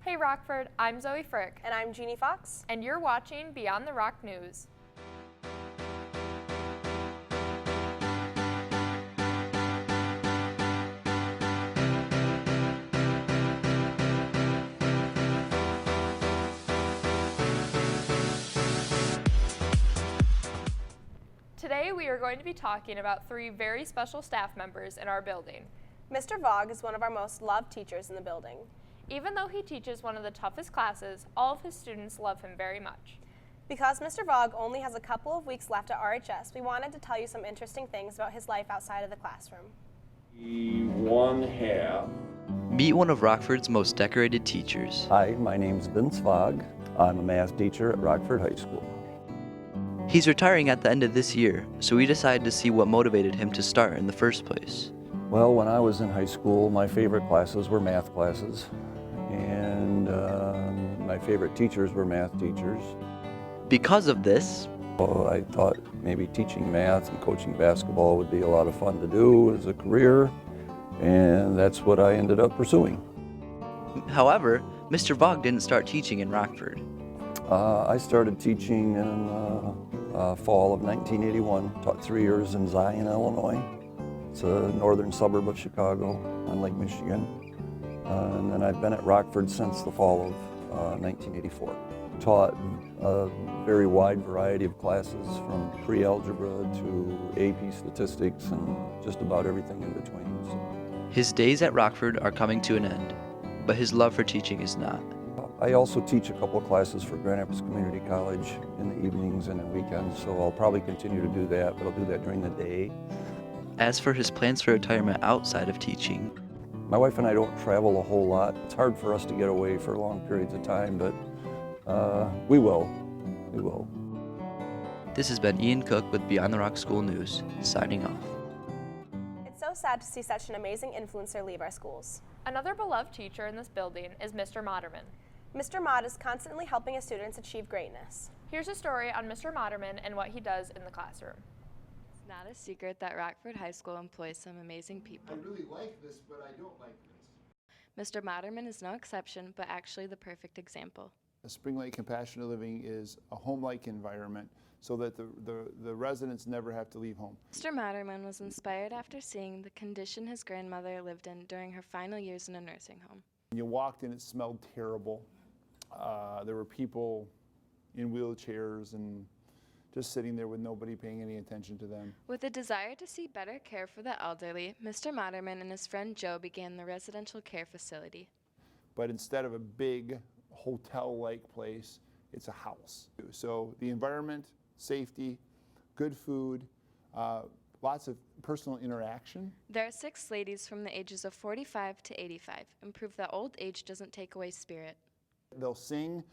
Hey Rockford, I'm Zoe Frick. And I'm Jeannie Fox. And you're watching Beyond the Rock News. Today we are going to be talking about three very special staff members in our building. Mr. Vogg is one of our most loved teachers in the building. Even though he teaches one of the toughest classes, all of his students love him very much. Because Mr. Vogg only has a couple of weeks left at RHS, we wanted to tell you some interesting things about his life outside of the classroom. One half. Meet one of Rockford's most decorated teachers. Hi, my name's Vince Fogg. I'm a math teacher at Rockford High School. He's retiring at the end of this year, so we decided to see what motivated him to start in the first place. Well, when I was in high school, my favorite classes were math classes, and my favorite teachers were math teachers. Because of this, I thought maybe teaching math and coaching basketball would be a lot of fun to do as a career, and that's what I ended up pursuing. However, Mr. Vogg didn't start teaching in Rockford. I started teaching in fall of 1981, taught 3 years in Zion, Illinois. It's a northern suburb of Chicago on Lake Michigan. And then I've been at Rockford since the fall of 1984. Taught a very wide variety of classes from pre-algebra to AP statistics and just about everything in between. So. His days at Rockford are coming to an end, but his love for teaching is not. I also teach a couple of classes for Grand Rapids Community College in the evenings and on weekends, so I'll probably continue to do that, but I'll do that during the day. As for his plans for retirement outside of teaching, my wife and I don't travel a whole lot. It's hard for us to get away for long periods of time, but we will. We will. This has been Ian Cook with Beyond the Rock School News, signing off. It's so sad to see such an amazing influencer leave our schools. Another beloved teacher in this building is Mr. Modderman. Mr. Mod is constantly helping his students achieve greatness. Here's a story on Mr. Modderman and what he does in the classroom. It's not a secret that Rockford High School employs some amazing people. I really like this, but I don't like this. Mr. Modderman is no exception, but actually the perfect example. Spring Lake Compassionate Living is a home-like environment so that the residents never have to leave home. Mr. Modderman was inspired after seeing the condition his grandmother lived in during her final years in a nursing home. When you walked in, it smelled terrible. There were people in wheelchairs and just sitting there with nobody paying any attention to them. With a desire to see better care for the elderly, Mr. Modderman and his friend Joe began the residential care facility. But instead of a big hotel-like place, it's a house. So the environment, safety, good food, lots of personal interaction. There are 6 ladies from the ages of 45 to 85 and prove that old age doesn't take away spirit. They'll sing,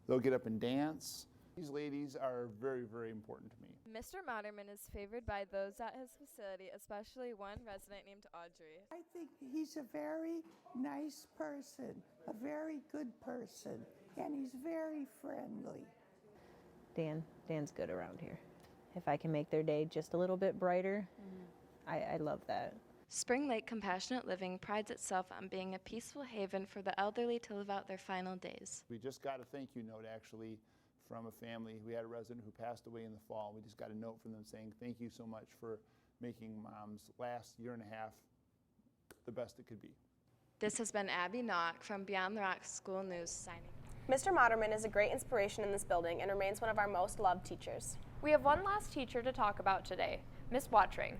they'll get up and dance. These ladies are very, very important to me. Mr. Modderman is favored by those at his facility, especially one resident named Audrey. I think he's a very nice person, a very good person, and he's very friendly. Dan's good around here. If I can make their day just a little bit brighter, I love that. Spring Lake Compassionate Living prides itself on being a peaceful haven for the elderly to live out their final days. We just got a thank you note actually from a family. We had a resident who passed away in the fall. We just got a note from them saying thank you so much for making Mom's last year and a half the best it could be. This has been Abby Knock from Beyond the Rock School News signing. Mr. Modderman is a great inspiration in this building and remains one of our most loved teachers. We have one last teacher to talk about today, Miss Wotring.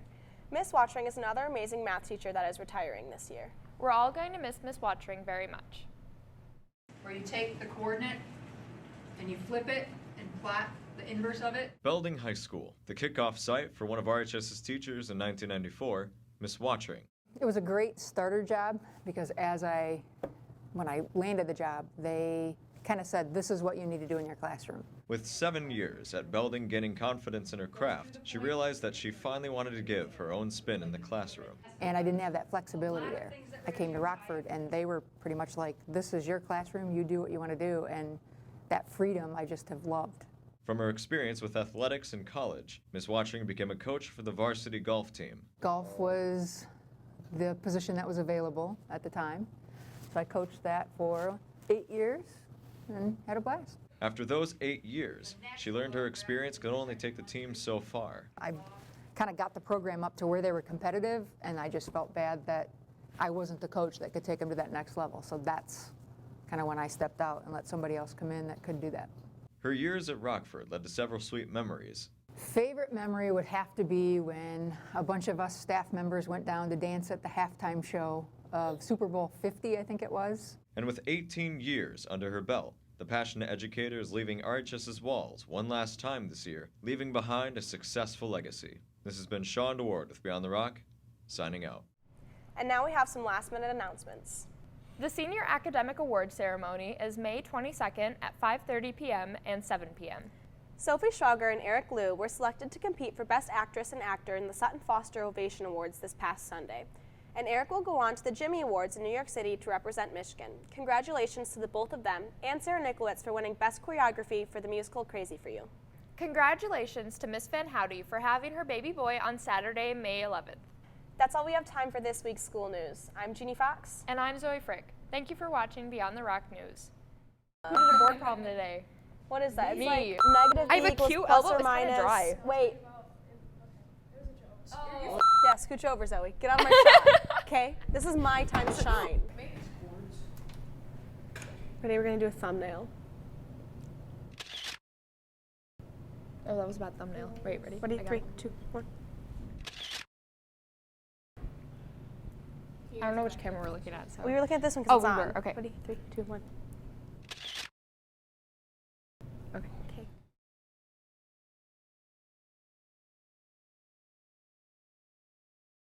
Miss Wotring is another amazing math teacher that is retiring this year. We're all going to miss Miss Wotring very much. Where you take the coordinate and you flip it and plot the inverse of it. Belding High School, the kickoff site for one of RHS's teachers in 1994, Miss Wotring. It was a great starter job because when I landed the job, they kind of said, this is what you need to do in your classroom. With 7 years at Belding gaining confidence in her craft, she realized that she finally wanted to give her own spin in the classroom. And I didn't have that flexibility there. I came to Rockford and they were pretty much like, this is your classroom, you do what you want to do, and that freedom I just have loved. From her experience with athletics in college, Ms. Wotring became a coach for the varsity golf team. Golf was the position that was available at the time. So I coached that for 8 years and had a blast. After those 8 years, she learned her experience could only take the team so far. I kind of got the program up to where they were competitive, and I just felt bad that I wasn't the coach that could take them to that next level. So that's kind of when I stepped out and let somebody else come in that could do that. Her years at Rockford led to several sweet memories. Favorite memory would have to be when a bunch of us staff members went down to dance at the halftime show of Super Bowl 50, I think it was. And with 18 years under her belt, the passionate educator is leaving RHS's walls one last time this year, leaving behind a successful legacy. This has been Sean DeWard with Beyond the Rock, signing out. And now we have some last-minute announcements. The Senior Academic Awards ceremony is May 22nd at 5:30 p.m. and 7 p.m. Sophie Schwager and Eric Liu were selected to compete for Best Actress and Actor in the Sutton Foster Ovation Awards this past Sunday. And Eric will go on to the Jimmy Awards in New York City to represent Michigan. Congratulations to the both of them and Sarah Nikowitz for winning Best Choreography for the musical Crazy for You. Congratulations to Miss Van Houdy for having her baby boy on Saturday, May 11th. That's all we have time for this week's school news. I'm Jeannie Fox. And I'm Zoe Frick. Thank you for watching Beyond the Rock News. Who did a board problem today? What is that? Me. It's like negative I have b a equals cute plus elbow, or it's kinda minus. dry. Wait. Yeah, scooch over, Zoe. Get out of my shot, okay? This is my time to shine. Ready, we're gonna do a thumbnail. Oh, that was a bad thumbnail. Wait, ready? Ready, 3, 2, 1. I don't know which camera we're looking at. So. We were looking at this one because Oh, it's we on. were. Okay. Ready, 3, 2, 1.